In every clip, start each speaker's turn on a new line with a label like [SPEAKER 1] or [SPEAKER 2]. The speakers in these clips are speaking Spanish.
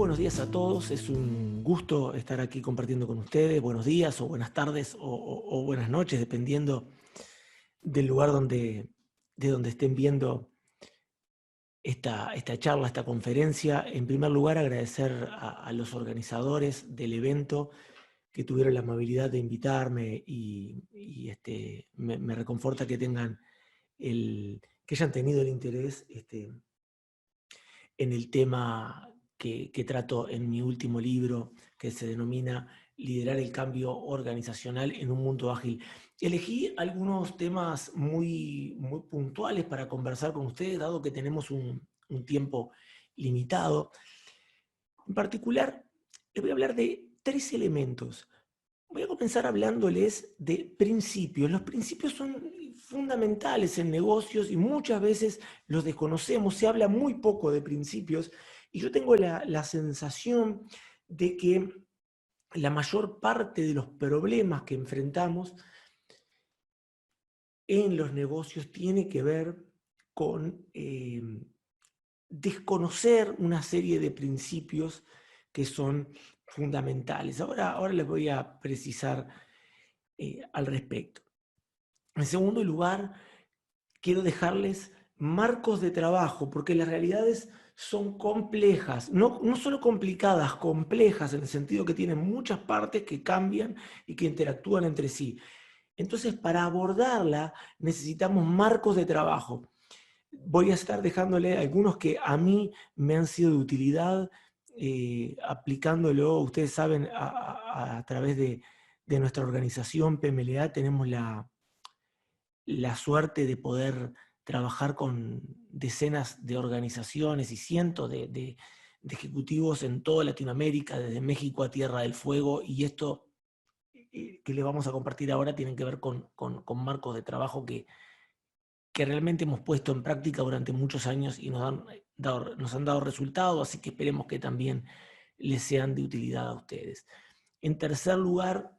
[SPEAKER 1] buenos días a todos, es un gusto estar aquí compartiendo con ustedes. Buenos días o buenas tardes o buenas noches, dependiendo del lugar de donde estén viendo esta charla, esta conferencia. En primer lugar, agradecer a los organizadores del evento que tuvieron la amabilidad de invitarme y me reconforta que que hayan tenido el interés en el tema que trato en mi último libro, que se denomina Liderar el cambio organizacional en un mundo ágil. Elegí algunos temas muy puntuales para conversar con ustedes, dado que tenemos un tiempo limitado. En particular, les voy a hablar de 3 elementos. Voy a comenzar hablándoles de principios. Los principios son fundamentales en negocios y muchas veces los desconocemos. Se habla muy poco de principios y yo tengo la sensación de que la mayor parte de los problemas que enfrentamos en los negocios tiene que ver con desconocer una serie de principios que son fundamentales. Ahora les voy a precisar al respecto. En segundo lugar, quiero dejarles marcos de trabajo, porque las realidades son complejas, no solo complicadas, complejas, en el sentido que tienen muchas partes que cambian y que interactúan entre sí. Entonces, para abordarla, necesitamos marcos de trabajo. Voy a estar dejándole algunos que a mí me han sido de utilidad, aplicándolo. Ustedes saben, a través de nuestra organización PMLA tenemos la suerte de poder trabajar con decenas de organizaciones y cientos de ejecutivos en toda Latinoamérica, desde México a Tierra del Fuego, y esto que les vamos a compartir ahora tienen que ver con marcos de trabajo que realmente hemos puesto en práctica durante muchos años y nos han dado resultados, así que esperemos que también les sean de utilidad a ustedes. En tercer lugar,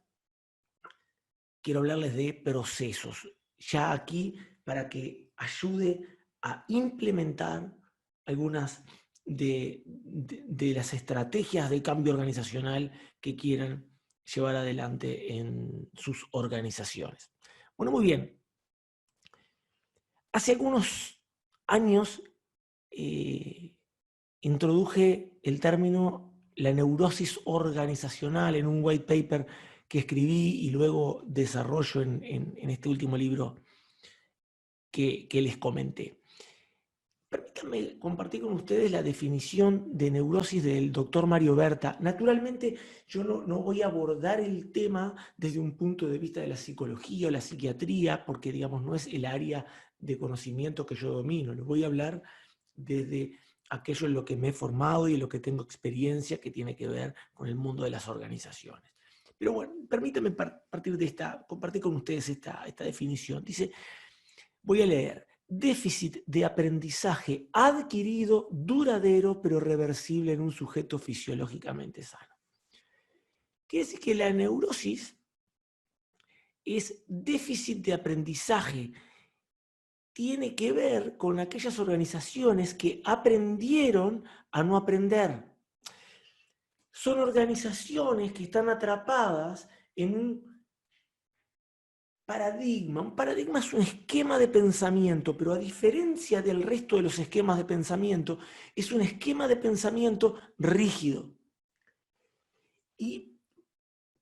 [SPEAKER 1] quiero hablarles de procesos, ya aquí para que ayude a implementar algunas de las estrategias de cambio organizacional que quieran llevar adelante en sus organizaciones. Bueno, muy bien. Hace algunos años introduje el término la neurosis organizacional en un white paper que escribí y luego desarrollo en este último libro que les comenté. Permítanme compartir con ustedes la definición de neurosis del doctor Mario Berta. Naturalmente, yo no voy a abordar el tema desde un punto de vista de la psicología o la psiquiatría, porque, digamos, no es el área de conocimiento que yo domino. Les voy a hablar desde aquello en lo que me he formado y en lo que tengo experiencia, que tiene que ver con el mundo de las organizaciones. Pero bueno, permítanme compartir con ustedes esta definición. Dice, voy a leer: déficit de aprendizaje adquirido, duradero, pero reversible en un sujeto fisiológicamente sano. Quiere decir que la neurosis es déficit de aprendizaje. Tiene que ver con aquellas organizaciones que aprendieron a no aprender. Son organizaciones que están atrapadas en un paradigma. Un paradigma es un esquema de pensamiento, pero a diferencia del resto de los esquemas de pensamiento, es un esquema de pensamiento rígido. ¿Y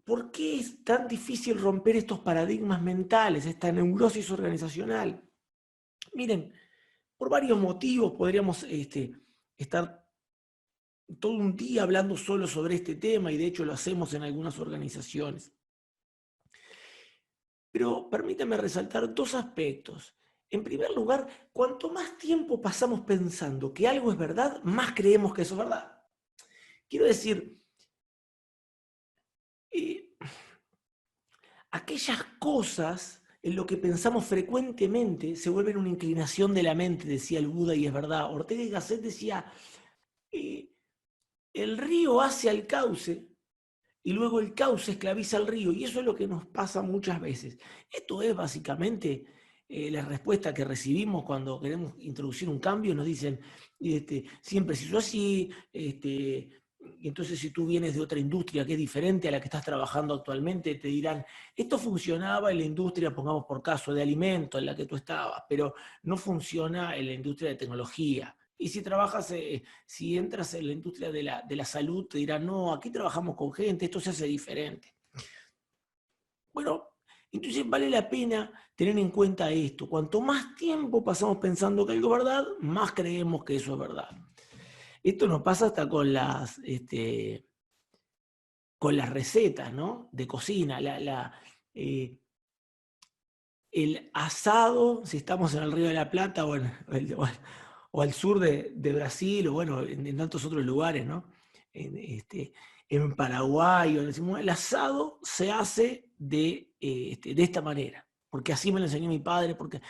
[SPEAKER 1] por qué es tan difícil romper estos paradigmas mentales, esta neurosis organizacional? Miren, por varios motivos podríamos estar todo un día hablando solo sobre este tema, y de hecho lo hacemos en algunas organizaciones. Pero permítame resaltar 2 aspectos. En primer lugar, cuanto más tiempo pasamos pensando que algo es verdad, más creemos que eso es verdad. Quiero decir, aquellas cosas en lo que pensamos frecuentemente se vuelven una inclinación de la mente, decía el Buda, y es verdad. Ortega y Gasset decía, el río hace al cauce y luego el cauce esclaviza al río, y eso es lo que nos pasa muchas veces. Esto es básicamente la respuesta que recibimos cuando queremos introducir un cambio. Nos dicen, siempre se hizo así, y entonces si tú vienes de otra industria que es diferente a la que estás trabajando actualmente, te dirán, esto funcionaba en la industria, pongamos por caso, de alimentos en la que tú estabas, pero no funciona en la industria de tecnología. Y si trabajas, si entras en la industria de la salud, te dirán, no, aquí trabajamos con gente, esto se hace diferente. Bueno, entonces vale la pena tener en cuenta esto. Cuanto más tiempo pasamos pensando que algo es verdad, más creemos que eso es verdad. Esto nos pasa hasta con las recetas, ¿no? De cocina. El asado, si estamos en el Río de la Plata o al sur de Brasil, o bueno, en tantos otros lugares, ¿no? En Paraguay, decimos, el asado se hace de esta manera, porque así me lo enseñó mi padre, porque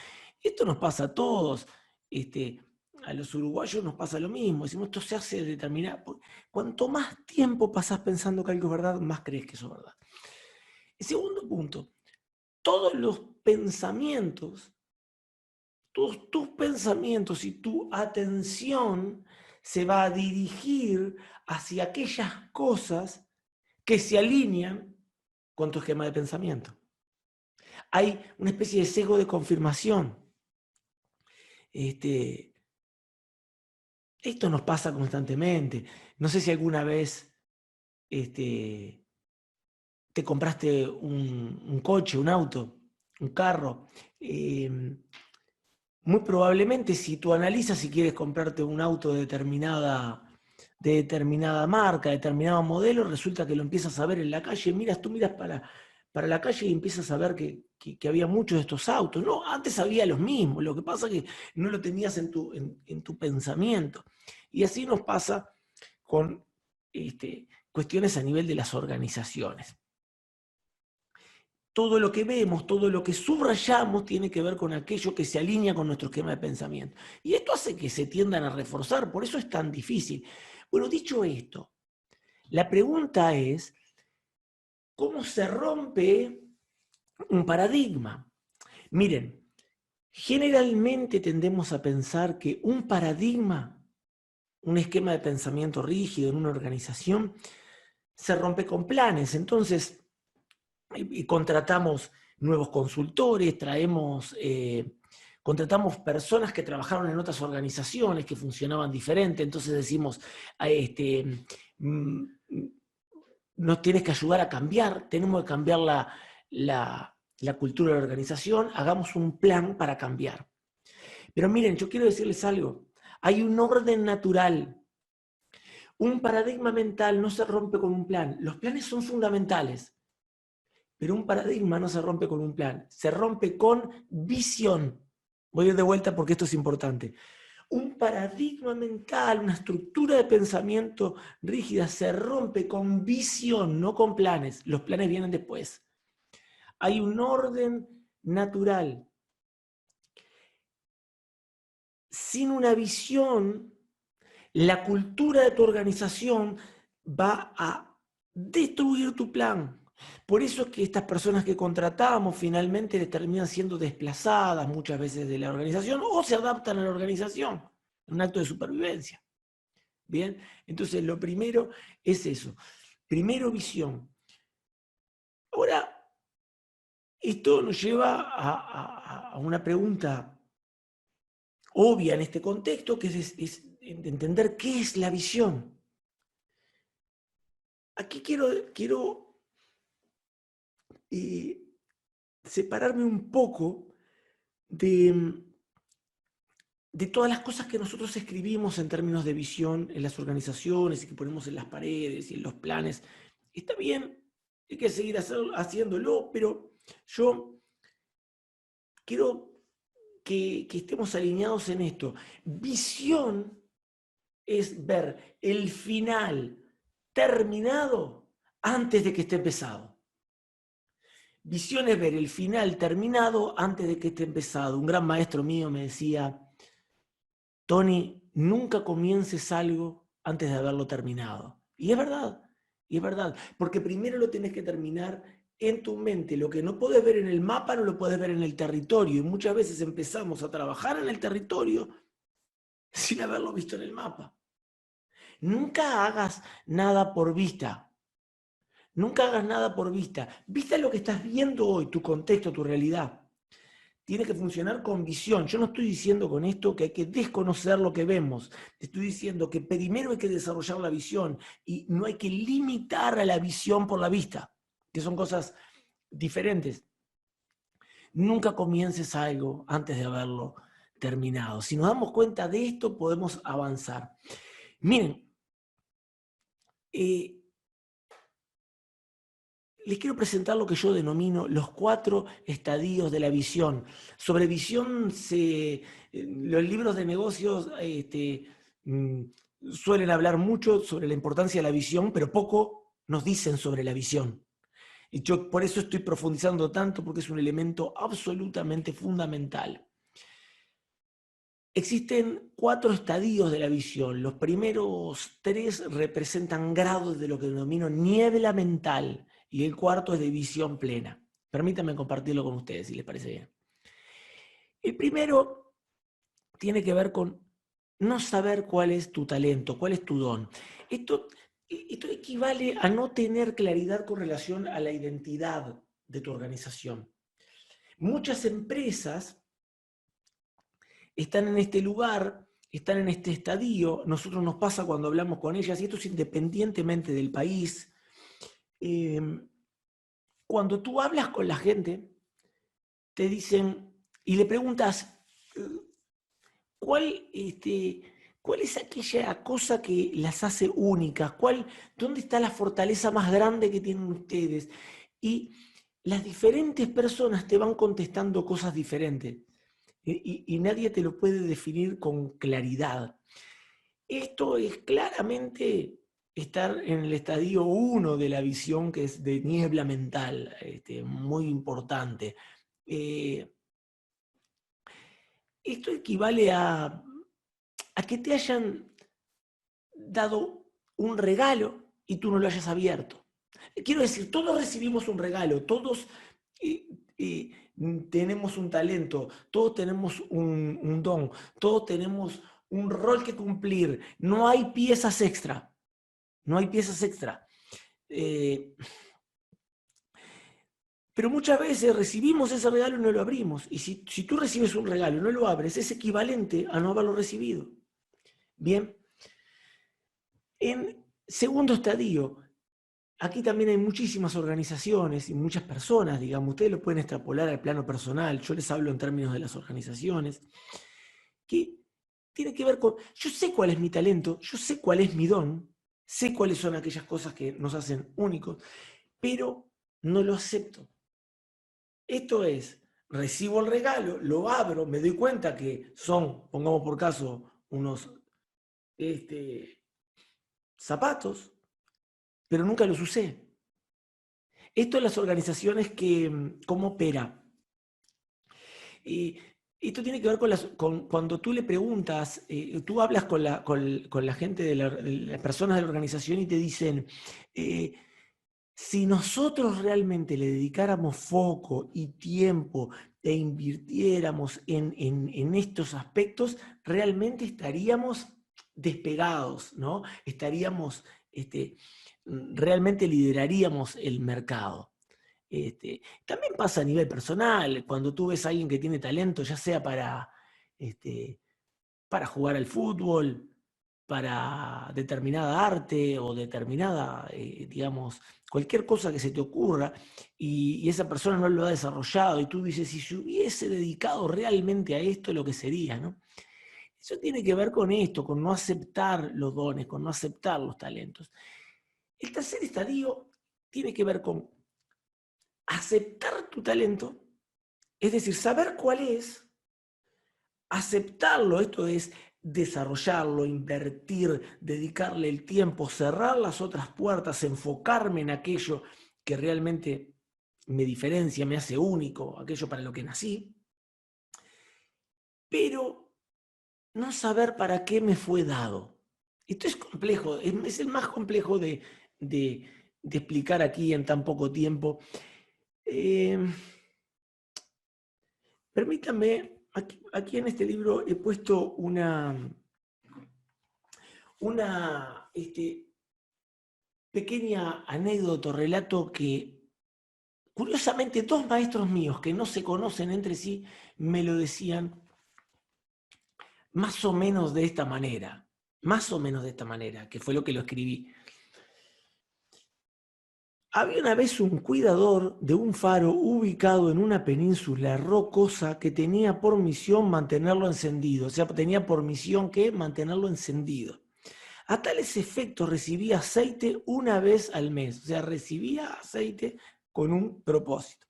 [SPEAKER 1] esto nos pasa a todos. A los uruguayos nos pasa lo mismo, decimos, esto se hace de determinada. Cuanto más tiempo pasás pensando que algo es verdad, más crees que eso es verdad. El segundo punto, todos los pensamientos, todos tus pensamientos y tu atención se va a dirigir hacia aquellas cosas que se alinean con tu esquema de pensamiento. Hay una especie de sesgo de confirmación. Esto nos pasa constantemente. No sé si alguna vez te compraste un coche, un auto, un carro. Muy probablemente si tú analizas si quieres comprarte un auto de determinada marca, determinado modelo, resulta que lo empiezas a ver en la calle, tú miras para la calle y empiezas a ver que había muchos de estos autos. No, antes había los mismos, lo que pasa es que no lo tenías en tu pensamiento. Y así nos pasa con cuestiones a nivel de las organizaciones. Todo lo que vemos, todo lo que subrayamos tiene que ver con aquello que se alinea con nuestro esquema de pensamiento. Y esto hace que se tiendan a reforzar, por eso es tan difícil. Bueno, dicho esto, la pregunta es, ¿cómo se rompe un paradigma? Miren, generalmente tendemos a pensar que un paradigma, un esquema de pensamiento rígido en una organización, se rompe con planes. Entonces, y contratamos nuevos consultores, contratamos personas que trabajaron en otras organizaciones que funcionaban diferente, entonces decimos, nos tienes que ayudar a cambiar, tenemos que cambiar la cultura de la organización, hagamos un plan para cambiar. Pero miren, yo quiero decirles algo, hay un orden natural. Un paradigma mental no se rompe con un plan, los planes son fundamentales. Pero un paradigma no se rompe con un plan, se rompe con visión. Voy a ir de vuelta porque esto es importante. Un paradigma mental, una estructura de pensamiento rígida se rompe con visión, no con planes. Los planes vienen después. Hay un orden natural. Sin una visión, la cultura de tu organización va a destruir tu plan. Por eso es que estas personas que contratamos finalmente terminan siendo desplazadas muchas veces de la organización o se adaptan a la organización, un acto de supervivencia. Bien, entonces lo primero es eso. Primero, visión. Ahora, esto nos lleva a una pregunta obvia en este contexto, que es entender qué es la visión. Aquí quiero separarme un poco de todas las cosas que nosotros escribimos en términos de visión en las organizaciones y que ponemos en las paredes y en los planes. Está bien, hay que seguir haciéndolo, pero yo quiero que estemos alineados en esto. Visión es ver el final terminado antes de que esté empezado. Visión es ver el final terminado antes de que esté empezado. Un gran maestro mío me decía, Tony, nunca comiences algo antes de haberlo terminado. Y es verdad, porque primero lo tienes que terminar en tu mente. Lo que no puedes ver en el mapa no lo puedes ver en el territorio. Y muchas veces empezamos a trabajar en el territorio sin haberlo visto en el mapa. Nunca hagas nada por vista. Nunca hagas nada por vista. Vista es lo que estás viendo hoy, tu contexto, tu realidad. Tiene que funcionar con visión. Yo no estoy diciendo con esto que hay que desconocer lo que vemos. Estoy diciendo que primero hay que desarrollar la visión y no hay que limitar a la visión por la vista, que son cosas diferentes. Nunca comiences algo antes de haberlo terminado. Si nos damos cuenta de esto, podemos avanzar. Miren, les quiero presentar lo que yo denomino los 4 estadios de la visión. Sobre visión, los libros de negocios suelen hablar mucho sobre la importancia de la visión, pero poco nos dicen sobre la visión. Y yo por eso estoy profundizando tanto, porque es un elemento absolutamente fundamental. Existen 4 estadios de la visión. Los primeros 3 representan grados de lo que denomino niebla mental y el cuarto es de visión plena. Permítanme compartirlo con ustedes, si les parece bien. El primero tiene que ver con no saber cuál es tu talento, cuál es tu don. Esto equivale a no tener claridad con relación a la identidad de tu organización. Muchas empresas están en este lugar, están en este estadio, nosotros nos pasa cuando hablamos con ellas, y esto es independientemente del país. Cuando tú hablas con la gente, te dicen, y le preguntas, ¿cuál es aquella cosa que las hace únicas? ¿Dónde está la fortaleza más grande que tienen ustedes? Y las diferentes personas te van contestando cosas diferentes. Y nadie te lo puede definir con claridad. Esto es claramente estar en el estadio 1 de la visión, que es de niebla mental, muy importante. Esto equivale a que te hayan dado un regalo y tú no lo hayas abierto. Quiero decir, todos recibimos un regalo, todos eh, eh, tenemos un talento, todos tenemos un don, todos tenemos un rol que cumplir. No hay piezas extra, no hay piezas extra. Pero muchas veces recibimos ese regalo y no lo abrimos. Y si tú recibes un regalo y no lo abres, es equivalente a no haberlo recibido. Bien. En segundo estadio, aquí también hay muchísimas organizaciones y muchas personas, digamos, ustedes lo pueden extrapolar al plano personal, yo les hablo en términos de las organizaciones, que tiene que ver con, yo sé cuál es mi talento, yo sé cuál es mi don, sé cuáles son aquellas cosas que nos hacen únicos, pero no lo acepto. Esto es, recibo el regalo, lo abro, me doy cuenta que son, pongamos por caso, unos zapatos, pero nunca los usé. Esto en las organizaciones ¿cómo opera? Esto tiene que ver con cuando tú le preguntas, tú hablas con la gente de las personas de la organización y te dicen, si nosotros realmente le dedicáramos foco y tiempo e invirtiéramos en estos aspectos, realmente estaríamos despegados, ¿no? Estaríamos, realmente lideraríamos el mercado. También pasa a nivel personal, cuando tú ves a alguien que tiene talento, ya sea para jugar al fútbol, para determinada arte o determinada, digamos, cualquier cosa que se te ocurra, y esa persona no lo ha desarrollado, y tú dices, si se hubiese dedicado realmente a esto, lo que sería, ¿no? Eso tiene que ver con esto, con no aceptar los dones, con no aceptar los talentos. El tercer estadio tiene que ver con aceptar tu talento, es decir, saber cuál es, aceptarlo, esto es desarrollarlo, invertir, dedicarle el tiempo, cerrar las otras puertas, enfocarme en aquello que realmente me diferencia, me hace único, aquello para lo que nací, pero no saber para qué me fue dado. Esto es complejo, es el más complejo de explicar aquí en tan poco tiempo. Permítanme, aquí en este libro he puesto una pequeña anécdota o relato que, curiosamente, dos maestros míos que no se conocen entre sí me lo decían más o menos de esta manera, que fue lo que lo escribí. Había una vez un cuidador de un faro ubicado en una península rocosa que tenía por misión mantenerlo encendido, o sea, tenía por misión que mantenerlo encendido. A tales efectos recibía aceite una vez al mes, o sea, recibía aceite con un propósito.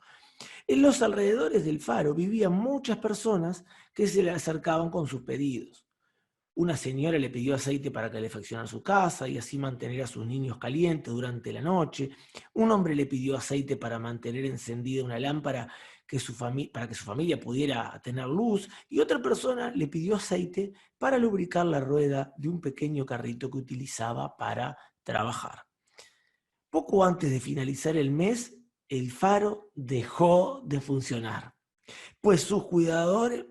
[SPEAKER 1] En los alrededores del faro vivían muchas personas que se le acercaban con sus pedidos. Una señora le pidió aceite para calefaccionar su casa y así mantener a sus niños calientes durante la noche. Un hombre le pidió aceite para mantener encendida una lámpara para que su familia pudiera tener luz. Y otra persona le pidió aceite para lubricar la rueda de un pequeño carrito que utilizaba para trabajar. Poco antes de finalizar el mes, el faro dejó de funcionar, pues su cuidador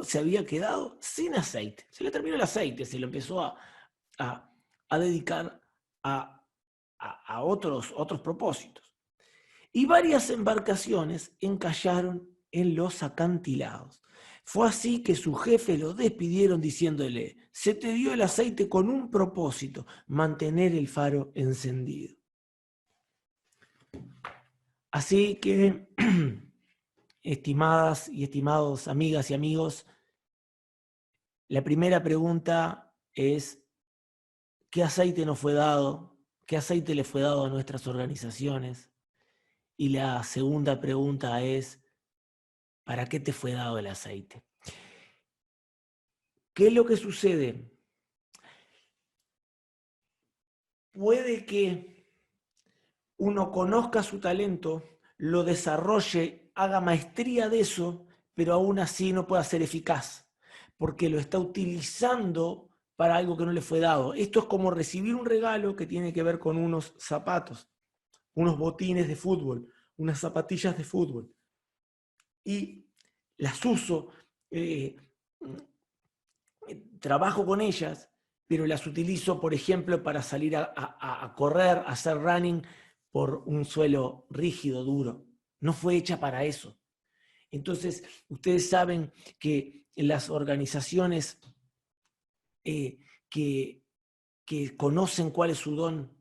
[SPEAKER 1] se había quedado sin aceite. Se le terminó el aceite, se lo empezó a dedicar a otros propósitos. Y varias embarcaciones encallaron en los acantilados. Fue así que su jefe lo despidieron diciéndole: se te dio el aceite con un propósito, mantener el faro encendido. Así que, estimadas y estimados amigas y amigos, la primera pregunta es: ¿qué aceite nos fue dado? ¿Qué aceite le fue dado a nuestras organizaciones? Y la segunda pregunta es: ¿para qué te fue dado el aceite? ¿Qué es lo que sucede? Puede que uno conozca su talento, lo desarrolle, haga maestría de eso, pero aún así no pueda ser eficaz, porque lo está utilizando para algo que no le fue dado. Esto es como recibir un regalo que tiene que ver con unos zapatos, unos botines de fútbol, unas zapatillas de fútbol. Y las uso, trabajo con ellas, pero las utilizo, por ejemplo, para salir a correr, a hacer running por un suelo rígido, duro. No fue hecha para eso. Entonces, ustedes saben que en las organizaciones que conocen cuál es su don,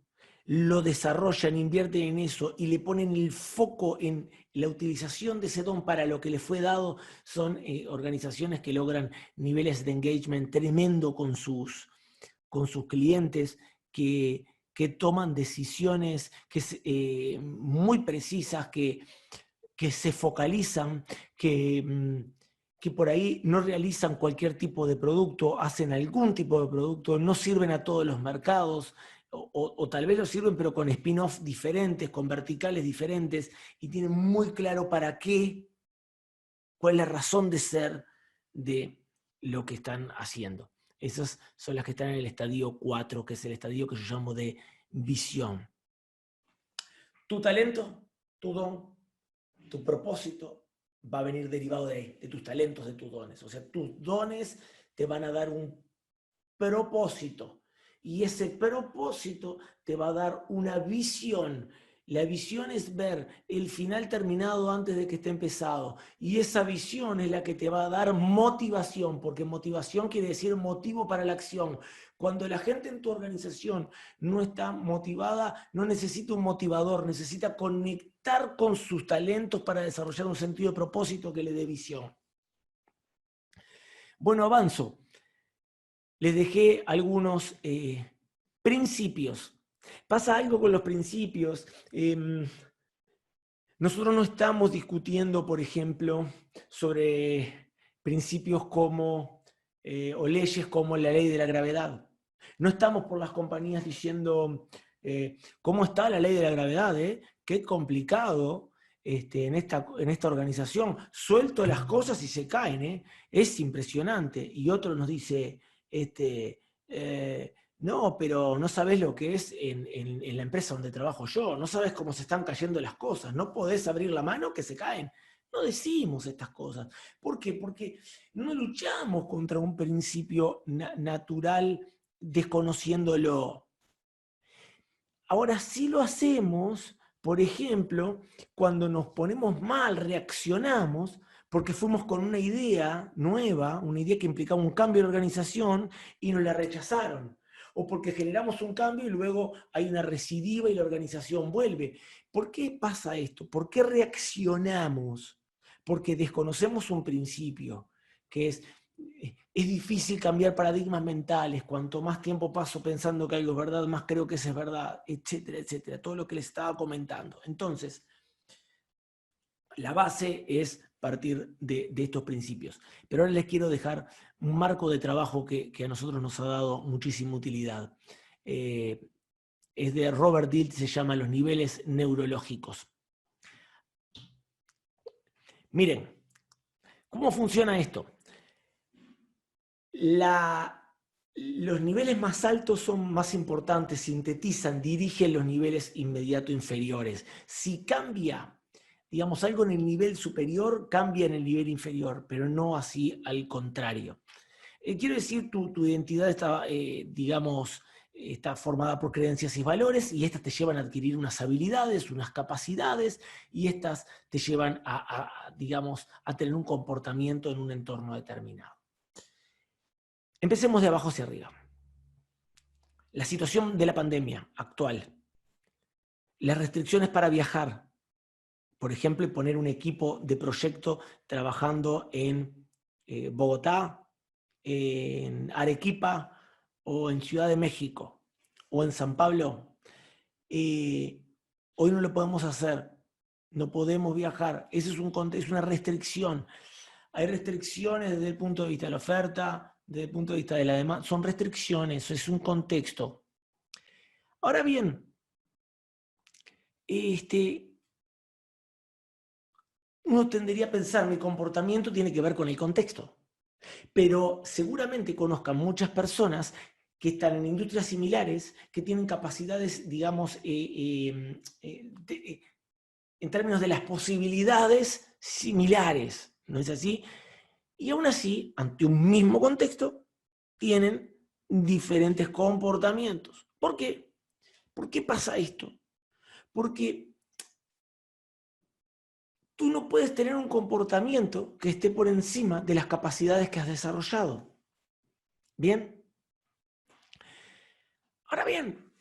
[SPEAKER 1] lo desarrollan, invierten en eso y le ponen el foco en la utilización de ese don para lo que les fue dado, son organizaciones que logran niveles de engagement tremendo con sus clientes, que toman decisiones muy precisas, que se focalizan, que por ahí no realizan cualquier tipo de producto, hacen algún tipo de producto, no sirven a todos los mercados, o tal vez lo sirven pero con spin-off diferentes, con verticales diferentes, y tienen muy claro para qué, cuál es la razón de ser de lo que están haciendo. Esas son las que están en el estadio 4, que es el estadio que yo llamo de visión. Tu talento, tu don, tu propósito va a venir derivado de tus talentos, de tus dones. O sea, tus dones te van a dar un propósito y ese propósito te va a dar una visión. La visión es ver el final terminado antes de que esté empezado. Y esa visión es la que te va a dar motivación, porque motivación quiere decir motivo para la acción. Cuando la gente en tu organización no está motivada, no necesita un motivador, necesita conectar con sus talentos para desarrollar un sentido de propósito que le dé visión. Bueno, avanzo. Les dejé algunos principios. Pasa algo con los principios. Nosotros no estamos discutiendo, por ejemplo, sobre principios como, o leyes como la ley de la gravedad. No estamos por las compañías diciendo cómo está la ley de la gravedad, qué complicado en esta organización. Suelto las cosas y se caen, es impresionante. Y otro nos dice, no, pero no sabes lo que es en la empresa donde trabajo yo, no sabes cómo se están cayendo las cosas, no podés abrir la mano que se caen. no decimos estas cosas. ¿Por qué? Porque no luchamos contra un principio natural desconociéndolo. Ahora sí lo hacemos, por ejemplo, cuando nos ponemos mal, reaccionamos, porque fuimos con una idea nueva, una idea que implicaba un cambio de organización y nos la rechazaron. O porque generamos un cambio y luego hay una recidiva y la organización vuelve. ¿Por qué pasa esto? ¿Por qué reaccionamos? Porque desconocemos un principio, que es difícil cambiar paradigmas mentales. Cuanto más tiempo paso pensando que algo es verdad, más creo que eso es verdad, etcétera, etcétera. Todo lo que les estaba comentando. Entonces, la base es partir de estos principios. Pero ahora les quiero dejar un marco de trabajo que a nosotros nos ha dado muchísima utilidad. Es de Robert Dilts, se llama Los niveles neurológicos. Miren, ¿cómo funciona esto? Los niveles más altos son más importantes, sintetizan, dirigen los niveles inmediato inferiores. Si cambia, digamos, algo en el nivel superior, cambia en el nivel inferior, pero no así al contrario. Quiero decir, tu identidad está, digamos, está formada por creencias y valores, y estas te llevan a adquirir unas habilidades, unas capacidades, y estas te llevan digamos, a tener un comportamiento en un entorno determinado. Empecemos de abajo hacia arriba. La situación de la pandemia actual. Las restricciones para viajar. Por ejemplo, poner un equipo de proyecto trabajando en Bogotá, en Arequipa o en Ciudad de México o en San Pablo. Hoy no lo podemos hacer. No podemos viajar. Eso es una restricción. Hay restricciones desde el punto de vista de la oferta, desde el punto de vista de la demanda. Son restricciones, es un contexto. Ahora bien, uno tendería a pensar, mi comportamiento tiene que ver con el contexto. Pero seguramente conozcan muchas personas que están en industrias similares, que tienen capacidades, digamos, en términos de las posibilidades similares, ¿no es así? Y aún así, ante un mismo contexto, tienen diferentes comportamientos. ¿Por qué? ¿Por qué pasa esto? Porque tú no puedes tener un comportamiento que esté por encima de las capacidades que has desarrollado. ¿Bien? Ahora bien,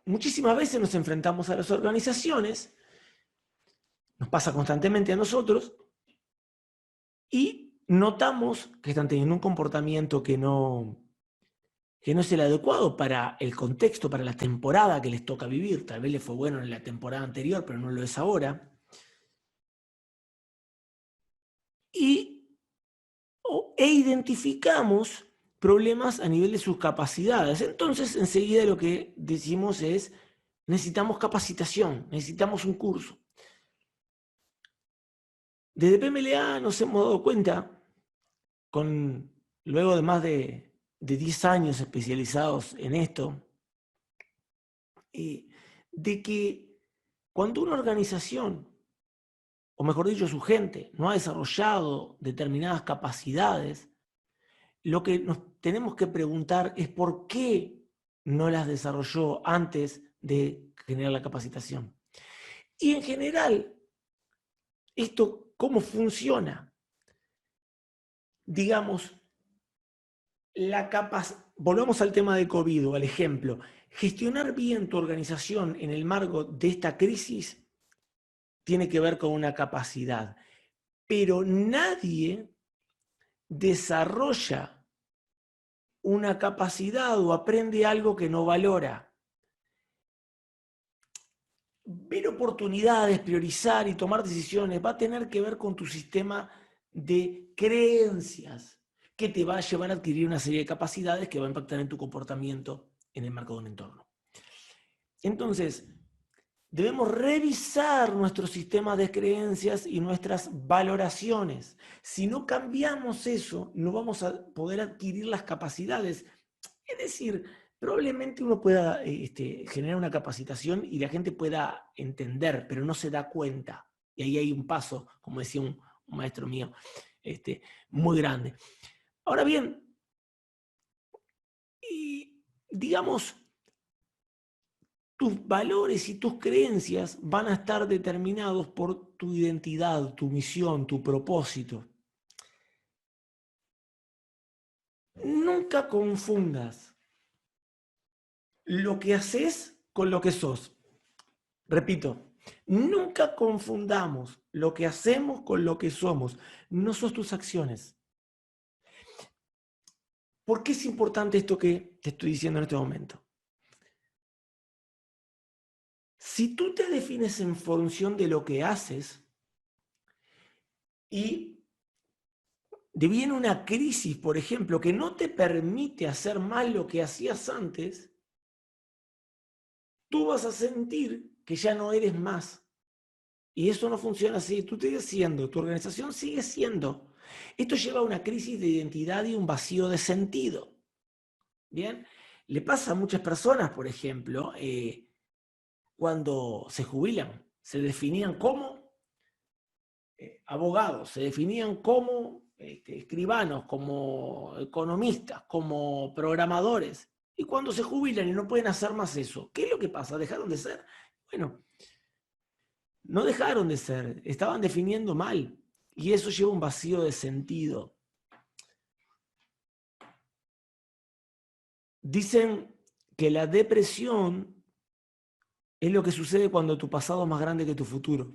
[SPEAKER 1] muchísimas veces nos enfrentamos a las organizaciones, nos pasa constantemente a nosotros, y notamos que están teniendo un comportamiento que no es el adecuado para el contexto, para la temporada que les toca vivir. Tal vez les fue bueno en la temporada anterior, pero no lo es ahora. E identificamos problemas a nivel de sus capacidades. Entonces, enseguida lo que decimos es, necesitamos capacitación, necesitamos un curso. Desde PMLA nos hemos dado cuenta, luego de más de 10 años especializados en esto, de que cuando una organización, o mejor dicho, su gente, no ha desarrollado determinadas capacidades, lo que nos tenemos que preguntar es por qué no las desarrolló antes de generar la capacitación. Y en general, esto, ¿cómo funciona? Digamos, volvamos al tema de COVID o al ejemplo. Gestionar bien tu organización en el marco de esta crisis tiene que ver con una capacidad. Pero nadie desarrolla una capacidad o aprende algo que no valora. Ver oportunidades, priorizar y tomar decisiones va a tener que ver con tu sistema de creencias que te va a llevar a adquirir una serie de capacidades que va a impactar en tu comportamiento en el marco de un entorno. Entonces, debemos revisar nuestros sistemas de creencias y nuestras valoraciones. Si no cambiamos eso, no vamos a poder adquirir las capacidades. Es decir, probablemente uno pueda generar una capacitación y la gente pueda entender, pero no se da cuenta. Y ahí hay un paso, como decía maestro mío muy grande. Ahora bien, digamos, tus valores y tus creencias van a estar determinados por tu identidad, tu misión, tu propósito. Nunca confundas lo que haces con lo que sos. Repito, nunca confundamos lo que hacemos con lo que somos. No sos tus acciones. ¿Por qué es importante esto que te estoy diciendo en este momento? Si tú te defines en función de lo que haces y deviene una crisis, por ejemplo, que no te permite hacer más lo que hacías antes, tú vas a sentir que ya no eres más. Y eso no funciona así. Tú sigues siendo, tu organización sigue siendo. Esto lleva a una crisis de identidad y un vacío de sentido. ¿Bien? Le pasa a muchas personas, por ejemplo, cuando se jubilan, se definían como abogados, se definían como escribanos, como economistas, como programadores. Y cuando se jubilan y no pueden hacer más eso, ¿qué es lo que pasa? ¿Dejaron de ser? Bueno, no dejaron de ser, estaban definiendo mal. Y eso lleva un vacío de sentido. Dicen que la depresión es lo que sucede cuando tu pasado es más grande que tu futuro.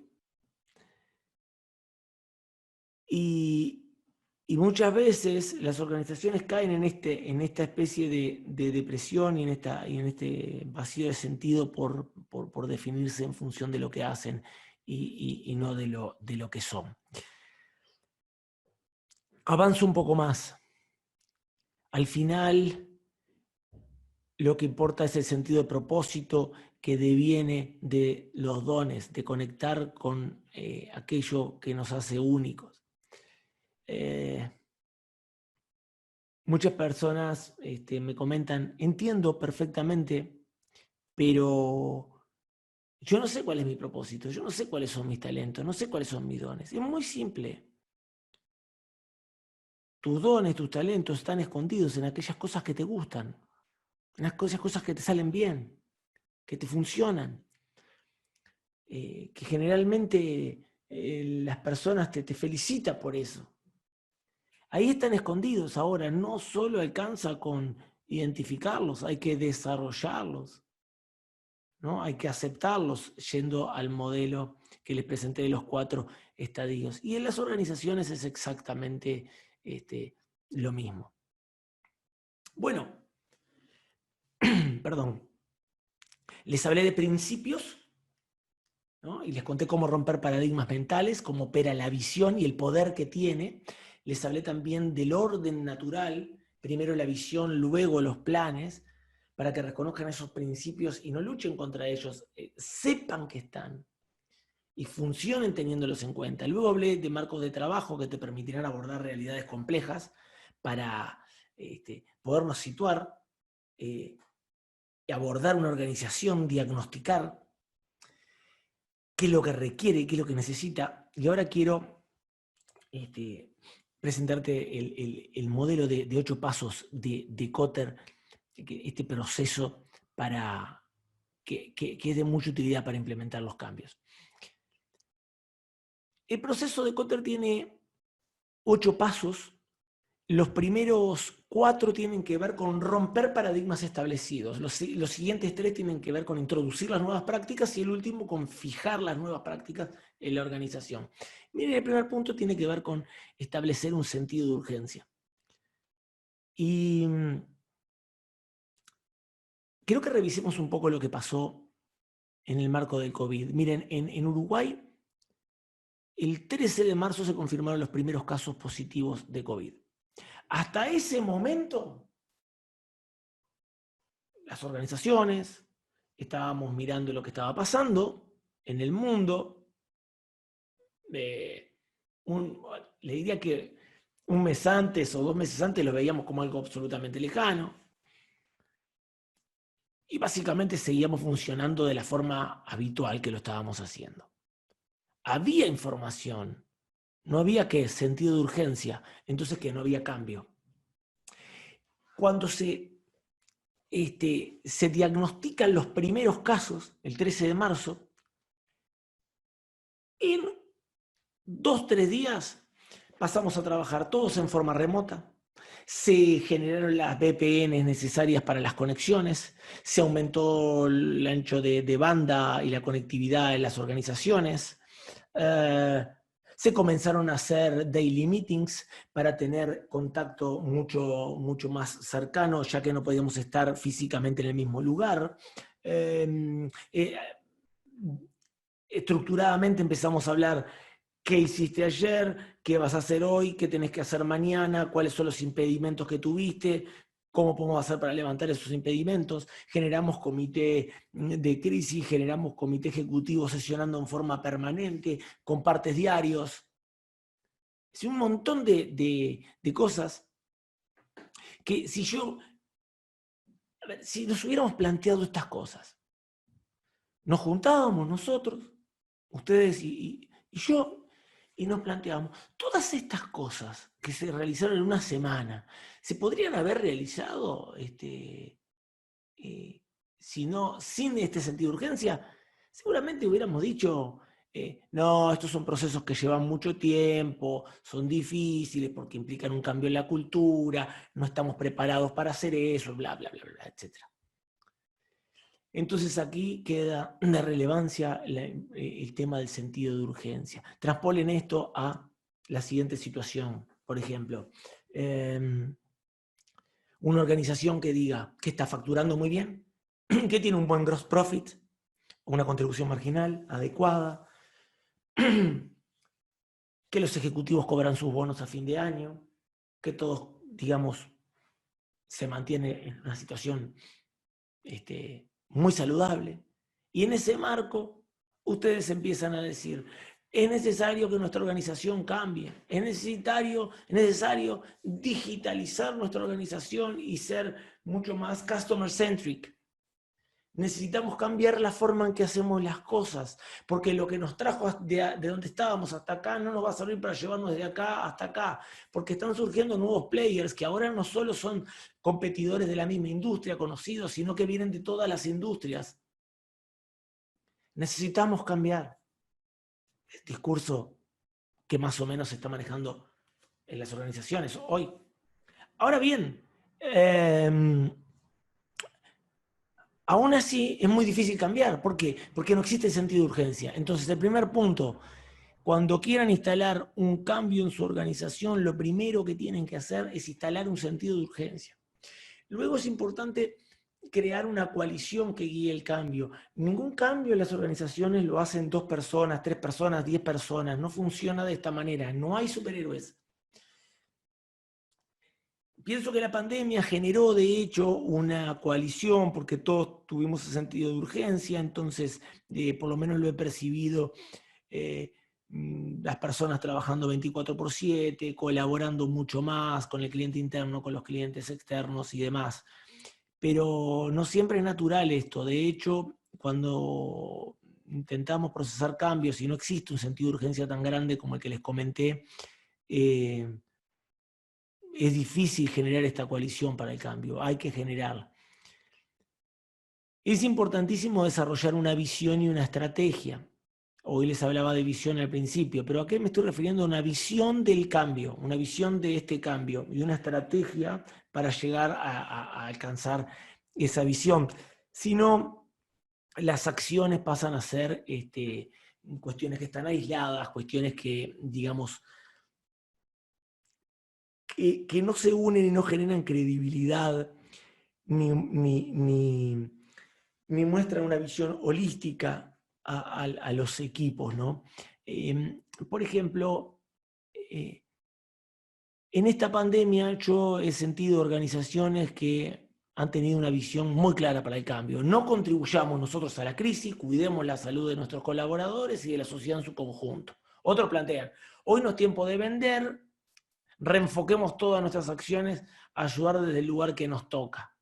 [SPEAKER 1] Y muchas veces las organizaciones caen en esta especie de depresión y en este vacío de sentido por definirse en función de lo que hacen y no de lo que son. Avanzo un poco más. Al final, lo que importa es el sentido de propósito que deviene de los dones, de conectar con aquello que nos hace únicos. Muchas personas me comentan, entiendo perfectamente, pero yo no sé cuál es mi propósito, yo no sé cuáles son mis talentos, no sé cuáles son mis dones. Es muy simple. Tus dones, tus talentos están escondidos en aquellas cosas que te gustan, en aquellas cosas que te salen bien, que te funcionan, que generalmente las personas te felicitan por eso. Ahí están escondidos ahora, no solo alcanza con identificarlos, hay que desarrollarlos, ¿no? Hay que aceptarlos yendo al modelo que les presenté de los 4 estadios. Y en las organizaciones es exactamente lo mismo. Bueno, perdón, les hablé de principios, ¿no? Y les conté cómo romper paradigmas mentales, cómo opera la visión y el poder que tiene. Les hablé también del orden natural, primero la visión, luego los planes, para que reconozcan esos principios y no luchen contra ellos, sepan que están y funcionen teniéndolos en cuenta. Luego hablé de marcos de trabajo que te permitirán abordar realidades complejas para podernos situar, abordar una organización, diagnosticar qué es lo que requiere, qué es lo que necesita. Y ahora quiero presentarte el modelo de 8 pasos de Kotter, este proceso para que es de mucha utilidad para implementar los cambios. El proceso de Kotter tiene 8 pasos. Los primeros 4 tienen que ver con romper paradigmas establecidos. Los siguientes 3 tienen que ver con introducir las nuevas prácticas y el último con fijar las nuevas prácticas en la organización. Miren, el primer punto tiene que ver con establecer un sentido de urgencia. Y creo que revisemos un poco lo que pasó en el marco del COVID. Miren, en Uruguay, el 13 de marzo se confirmaron los primeros casos positivos de COVID. Hasta ese momento, las organizaciones estábamos mirando lo que estaba pasando en el mundo. Le diría que un mes antes o 2 meses antes lo veíamos como algo absolutamente lejano. Y básicamente seguíamos funcionando de la forma habitual que lo estábamos haciendo. Había información No había ¿qué? Sentido de urgencia. Entonces, que no había cambio. Cuando se diagnostican los primeros casos, el 13 de marzo, en 2-3 días pasamos a trabajar todos en forma remota. Se generaron las VPNs necesarias para las conexiones, se aumentó el ancho de banda y la conectividad en las organizaciones, se comenzaron a hacer daily meetings para tener contacto mucho, mucho más cercano, ya que no podíamos estar físicamente en el mismo lugar. Estructuradamente empezamos a hablar qué hiciste ayer, qué vas a hacer hoy, qué tenés que hacer mañana, cuáles son los impedimentos que tuviste, cómo podemos hacer para levantar esos impedimentos. Generamos comité de crisis, generamos comité ejecutivo sesionando en forma permanente, con partes diarios. Es un montón de cosas que si nos hubiéramos planteado estas cosas, nos juntábamos nosotros, ustedes y yo, y nos planteamos, todas estas cosas que se realizaron en una semana, ¿se podrían haber realizado sin este sentido de urgencia? Seguramente hubiéramos dicho, no, estos son procesos que llevan mucho tiempo, son difíciles porque implican un cambio en la cultura, no estamos preparados para hacer eso, bla, bla, bla, bla, etc. Entonces aquí queda de relevancia el tema del sentido de urgencia. Transpolen esto a la siguiente situación. Por ejemplo, una organización que diga que está facturando muy bien, que tiene un buen gross profit, una contribución marginal adecuada, que los ejecutivos cobran sus bonos a fin de año, que todos, digamos, se mantiene en una situación muy saludable. Y en ese marco, ustedes empiezan a decir, es necesario que nuestra organización cambie, es necesario digitalizar nuestra organización y ser mucho más customer centric. Necesitamos cambiar la forma en que hacemos las cosas, porque lo que nos trajo de donde estábamos hasta acá no nos va a servir para llevarnos de acá hasta acá, porque están surgiendo nuevos players que ahora no solo son competidores de la misma industria conocidos, sino que vienen de todas las industrias. Necesitamos cambiar el discurso que más o menos se está manejando en las organizaciones hoy. Ahora bien, aún así es muy difícil cambiar. ¿Por qué? Porque no existe sentido de urgencia. Entonces, el primer punto, cuando quieran instalar un cambio en su organización, lo primero que tienen que hacer es instalar un sentido de urgencia. Luego es importante crear una coalición que guíe el cambio. Ningún cambio en las organizaciones lo hacen 2 personas, 3 personas, 10 personas. No funciona de esta manera. No hay superhéroes. Pienso que la pandemia generó, de hecho, una coalición porque todos tuvimos ese sentido de urgencia, entonces, por lo menos lo he percibido, las personas trabajando 24/7, colaborando mucho más con el cliente interno, con los clientes externos y demás. Pero no siempre es natural esto. De hecho, cuando intentamos procesar cambios y no existe un sentido de urgencia tan grande como el que les comenté, es difícil generar esta coalición para el cambio, hay que generarla. Es importantísimo desarrollar una visión y una estrategia. Hoy les hablaba de visión al principio, pero ¿a qué me estoy refiriendo? Una visión del cambio, una visión de este cambio y una estrategia para llegar a alcanzar esa visión. Si no, las acciones pasan a ser cuestiones que están aisladas, cuestiones que, digamos, que no se unen y no generan credibilidad, ni muestran una visión holística a los equipos, ¿no? Por ejemplo, en esta pandemia yo he sentido organizaciones que han tenido una visión muy clara para el cambio. No contribuyamos nosotros a la crisis, cuidemos la salud de nuestros colaboradores y de la sociedad en su conjunto. Otros plantean, hoy no es tiempo de vender, reenfoquemos todas nuestras acciones a ayudar desde el lugar que nos toca.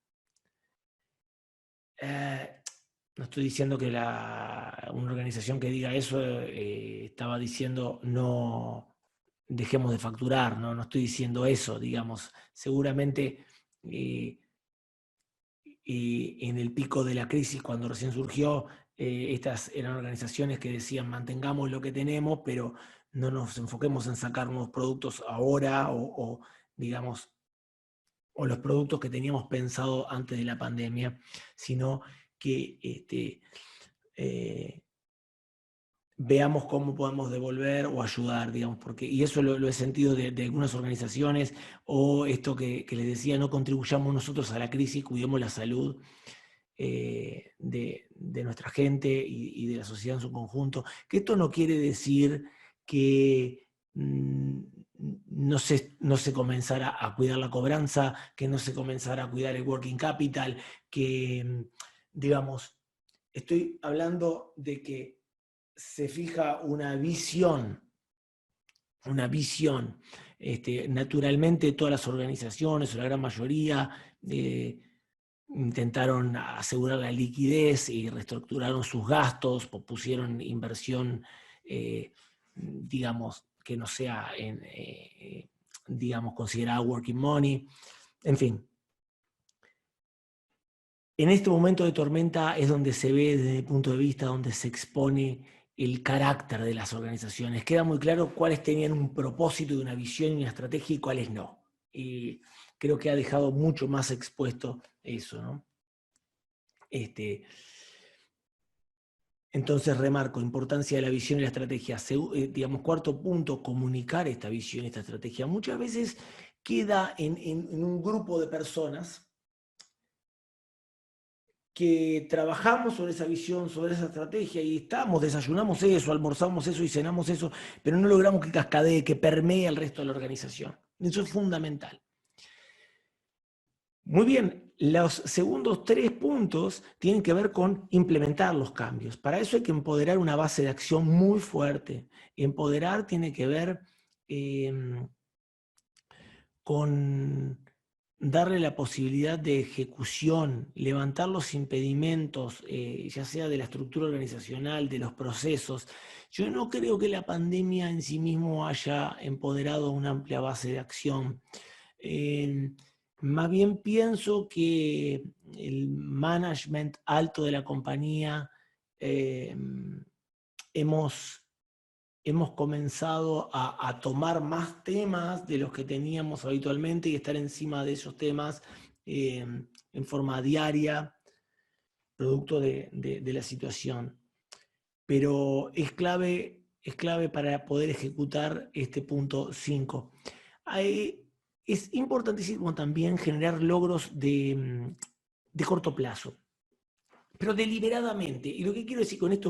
[SPEAKER 1] No estoy diciendo que una organización que diga eso estaba diciendo no dejemos de facturar, ¿no? No estoy diciendo eso, digamos. Seguramente en el pico de la crisis, cuando recién surgió, estas eran organizaciones que decían mantengamos lo que tenemos, pero no nos enfoquemos en sacar nuevos productos ahora digamos, o los productos que teníamos pensado antes de la pandemia, sino que veamos cómo podemos devolver o ayudar, digamos, porque, y eso lo he sentido de algunas organizaciones, o esto que les decía, no contribuyamos nosotros a la crisis, cuidemos la salud de nuestra gente y de la sociedad en su conjunto, que esto no quiere decir que no se comenzara a cuidar la cobranza, que no se comenzara a cuidar el working capital, que, digamos, estoy hablando de que se fija una visión. Naturalmente todas las organizaciones, o la gran mayoría, intentaron asegurar la liquidez y reestructuraron sus gastos, pusieron inversión, digamos, que no sea digamos, considerada working money, en fin. En este momento de tormenta es donde se ve desde el punto de vista, donde se expone el carácter de las organizaciones. Queda muy claro cuáles tenían un propósito, una visión y una estrategia y cuáles no. Y creo que ha dejado mucho más expuesto eso, ¿no? Entonces remarco, importancia de la visión y la estrategia. Digamos, cuarto punto, comunicar esta visión y esta estrategia. Muchas veces queda en un grupo de personas que trabajamos sobre esa visión, sobre esa estrategia, y desayunamos eso, almorzamos eso y cenamos eso, pero no logramos que cascadee, que permee el resto de la organización. Eso es fundamental. Muy bien, los segundos 3 puntos tienen que ver con implementar los cambios. Para eso hay que empoderar una base de acción muy fuerte. Empoderar tiene que ver con darle la posibilidad de ejecución, levantar los impedimentos, ya sea de la estructura organizacional, de los procesos. Yo no creo que la pandemia en sí mismo haya empoderado una amplia base de acción. Más bien pienso que el management alto de la compañía hemos comenzado a tomar más temas de los que teníamos habitualmente y estar encima de esos temas en forma diaria, producto de la situación. Pero es clave para poder ejecutar este punto 5. Es importantísimo también generar logros de corto plazo, pero deliberadamente. Y lo que quiero decir con esto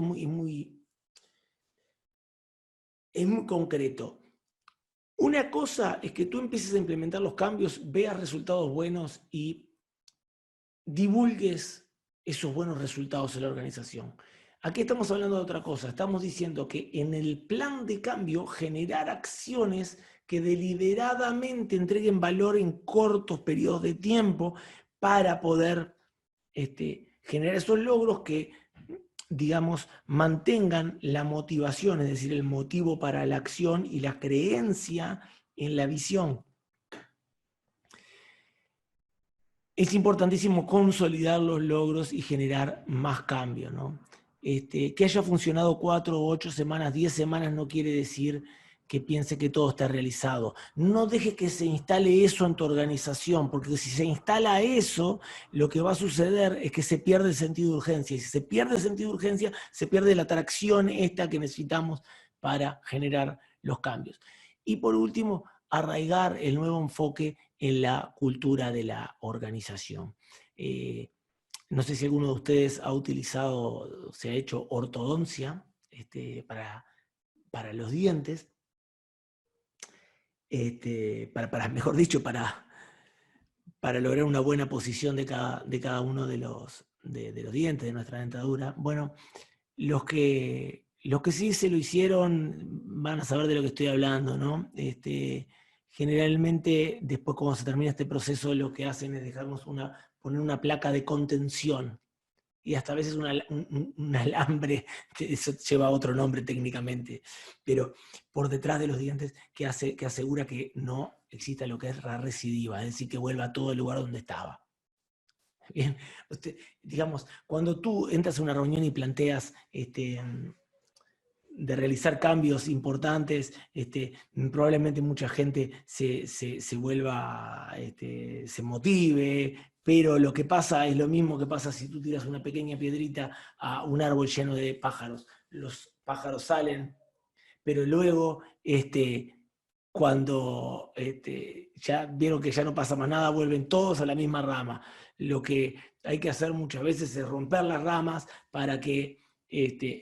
[SPEAKER 1] es muy concreto. Una cosa es que tú empieces a implementar los cambios, veas resultados buenos y divulgues esos buenos resultados en la organización. Aquí estamos hablando de otra cosa. Estamos diciendo que en el plan de cambio generar acciones que deliberadamente entreguen valor en cortos periodos de tiempo para poder generar esos logros que, digamos, mantengan la motivación, es decir, el motivo para la acción y la creencia en la visión. Es importantísimo consolidar los logros y generar más cambio, ¿no? Que haya funcionado 4 o 8 semanas, 10 semanas no quiere decir que piense que todo está realizado. No dejes que se instale eso en tu organización, porque si se instala eso, lo que va a suceder es que se pierde el sentido de urgencia. Y si se pierde el sentido de urgencia, se pierde la atracción esta que necesitamos para generar los cambios. Y por último, arraigar el nuevo enfoque en la cultura de la organización. No sé si alguno de ustedes ha utilizado, se ha hecho ortodoncia para los dientes, mejor dicho, para lograr una buena posición de cada uno de los dientes de nuestra dentadura. Bueno, los que sí se lo hicieron van a saber de lo que estoy hablando, ¿no? Generalmente, después cuando se termina este proceso, lo que hacen es poner una placa de contención y hasta a veces un alambre, eso lleva otro nombre técnicamente, pero por detrás de los dientes que asegura que no exista lo que es la recidiva, es decir, que vuelva a todo el lugar donde estaba. Bien, digamos, cuando tú entras a una reunión y planteas de realizar cambios importantes, probablemente mucha gente se vuelva, se motive, pero lo que pasa es lo mismo que pasa si tú tiras una pequeña piedrita a un árbol lleno de pájaros. Los pájaros salen, pero luego, cuando ya vieron que ya no pasa más nada, vuelven todos a la misma rama. Lo que hay que hacer muchas veces es romper las ramas para que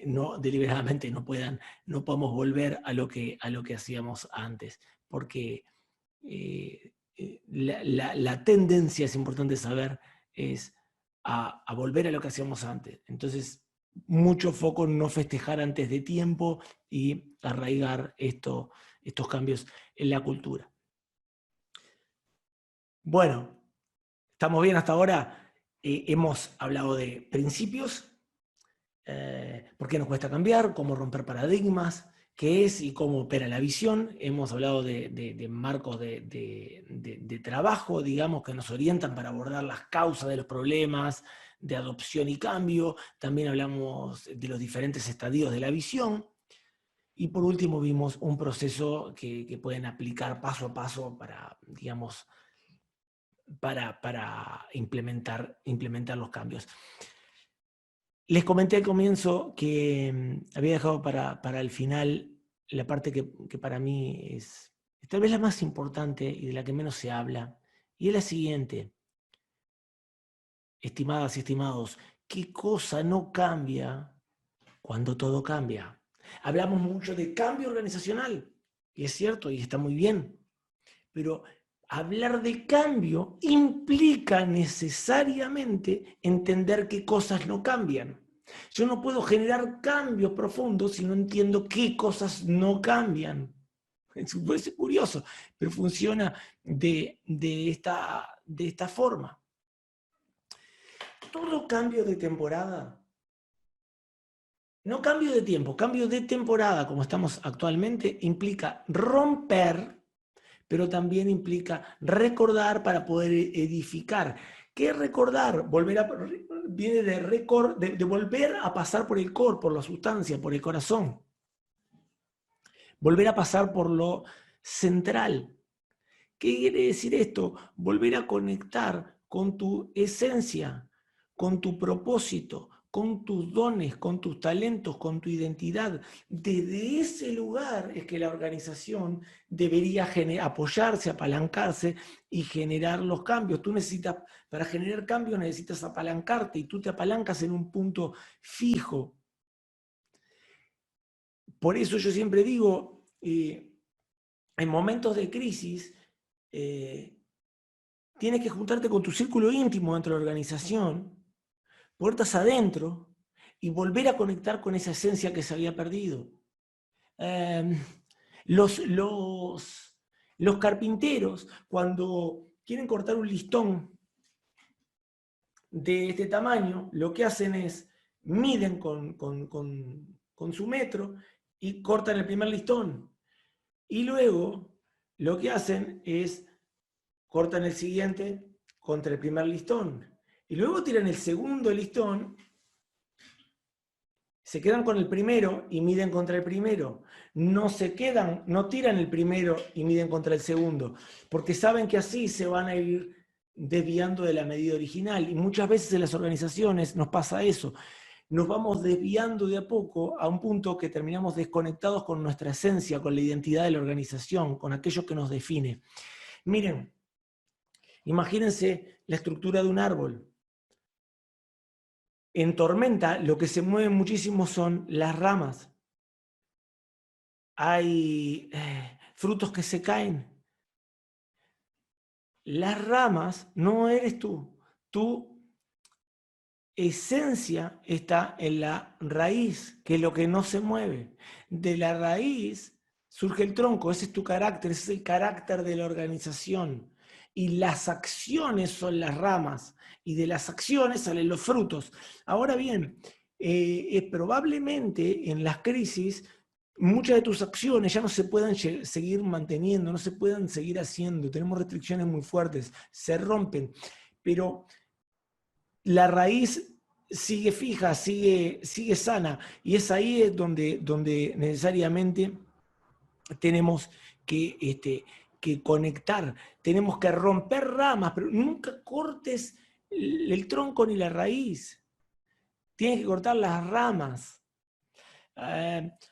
[SPEAKER 1] no, deliberadamente no podamos volver a lo que hacíamos antes, porque la tendencia, es importante saber, es a volver a lo que hacíamos antes. Entonces, mucho foco en no festejar antes de tiempo y arraigar estos cambios en la cultura. Bueno, ¿estamos bien hasta ahora? Hemos hablado de principios, por qué nos cuesta cambiar, cómo romper paradigmas, qué es y cómo opera la visión. Hemos hablado de marcos de trabajo, digamos, que nos orientan para abordar las causas de los problemas, de adopción y cambio. También hablamos de los diferentes estadios de la visión. Y por último vimos un proceso que pueden aplicar paso a paso para, digamos, para implementar los cambios. Les comenté al comienzo que había dejado para el final la parte que para mí es tal vez la más importante y de la que menos se habla, y es la siguiente. Estimadas y estimados, ¿qué cosa no cambia cuando todo cambia? Hablamos mucho de cambio organizacional, y es cierto, y está muy bien, pero hablar de cambio implica necesariamente entender qué cosas no cambian. Yo no puedo generar cambios profundos si no entiendo qué cosas no cambian. Puede curioso, pero funciona de esta forma. Todo cambio de temporada, no cambio de tiempo, cambio de temporada, como estamos actualmente, implica romper, pero también implica recordar para poder edificar. ¿Qué es recordar? Viene de volver a pasar por el core, por la sustancia, por el corazón. Volver a pasar por lo central. ¿Qué quiere decir esto? Volver a conectar con tu esencia, con tu propósito, con tus dones, con tus talentos, con tu identidad. Desde ese lugar es que la organización debería apoyarse, apalancarse y generar los cambios. Tú necesitas, para generar cambios necesitas apalancarte, y tú te apalancas en un punto fijo. Por eso yo siempre digo, en momentos de crisis, tienes que juntarte con tu círculo íntimo dentro de la organización, puertas adentro, y volver a conectar con esa esencia que se había perdido. Los carpinteros, cuando quieren cortar un listón de este tamaño, lo que hacen es miden con su metro y cortan el primer listón. Y luego lo que hacen es cortan el siguiente contra el primer listón. Y luego tiran el segundo listón, se quedan con el primero y miden contra el primero. No tiran el primero y miden contra el segundo, porque saben que así se van a ir desviando de la medida original. Y muchas veces en las organizaciones nos pasa eso. Nos vamos desviando de a poco a un punto que terminamos desconectados con nuestra esencia, con la identidad de la organización, con aquello que nos define. Miren, imagínense la estructura de un árbol. En tormenta lo que se mueve muchísimo son las ramas. Hay frutos que se caen. Las ramas no eres tú. Tu esencia está en la raíz, que es lo que no se mueve. De la raíz surge el tronco, ese es tu carácter, ese es el carácter de la organización. y las acciones son las ramas, y de las acciones salen los frutos. Ahora bien, probablemente en las crisis muchas de tus acciones ya no se puedan seguir manteniendo, no se puedan seguir haciendo, tenemos restricciones muy fuertes, se rompen, pero la raíz sigue fija, sigue sana, y es ahí donde necesariamente tenemos que conectar, tenemos que romper ramas, pero nunca cortes el tronco ni la raíz, tienes que cortar las ramas.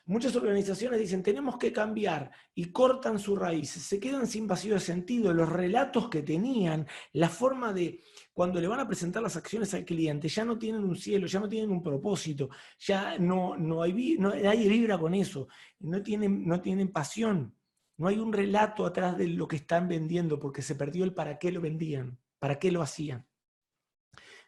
[SPEAKER 1] Muchas organizaciones dicen tenemos que cambiar y cortan su raíz, se quedan sin vacío de sentido, los relatos que tenían, la forma de cuando le van a presentar las acciones al cliente, ya no tienen un cielo, ya no tienen un propósito, ya nadie vibra con eso, no tienen pasión, no hay un relato atrás de lo que están vendiendo porque se perdió el para qué lo vendían, para qué lo hacían.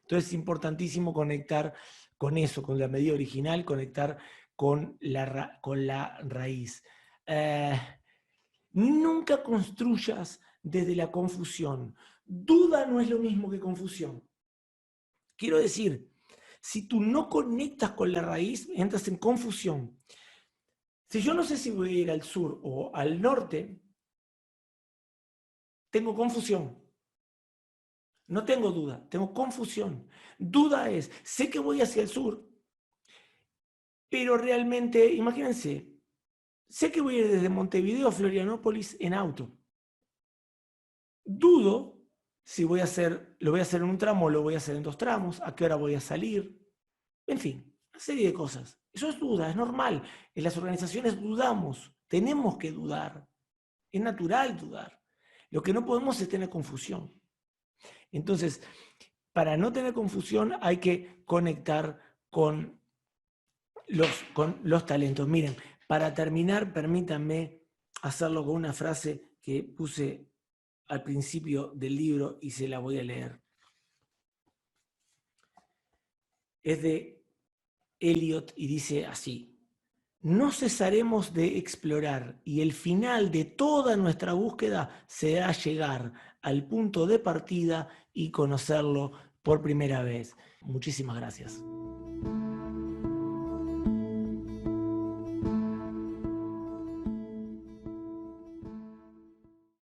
[SPEAKER 1] Entonces es importantísimo conectar con eso, con la medida original, conectar con la raíz. Nunca construyas desde la confusión. Duda no es lo mismo que confusión. Quiero decir, si tú no conectas con la raíz, entras en confusión. Si yo no sé si voy a ir al sur o al norte, tengo confusión. No tengo duda, tengo confusión. Duda es, sé que voy hacia el sur, pero realmente, imagínense, sé que voy a ir desde Montevideo a Florianópolis en auto. Dudo si lo voy a hacer en un tramo o lo voy a hacer en 2 tramos, a qué hora voy a salir. En fin, una serie de cosas. Eso es duda, es normal. En las organizaciones dudamos, tenemos que dudar. Es natural dudar. Lo que no podemos es tener confusión. Entonces, para no tener confusión hay que conectar con los talentos. Miren, para terminar, permítanme hacerlo con una frase que puse al principio del libro y se la voy a leer. Es de Eliot y dice así: no cesaremos de explorar y el final de toda nuestra búsqueda será llegar al punto de partida y conocerlo por primera vez. Muchísimas gracias.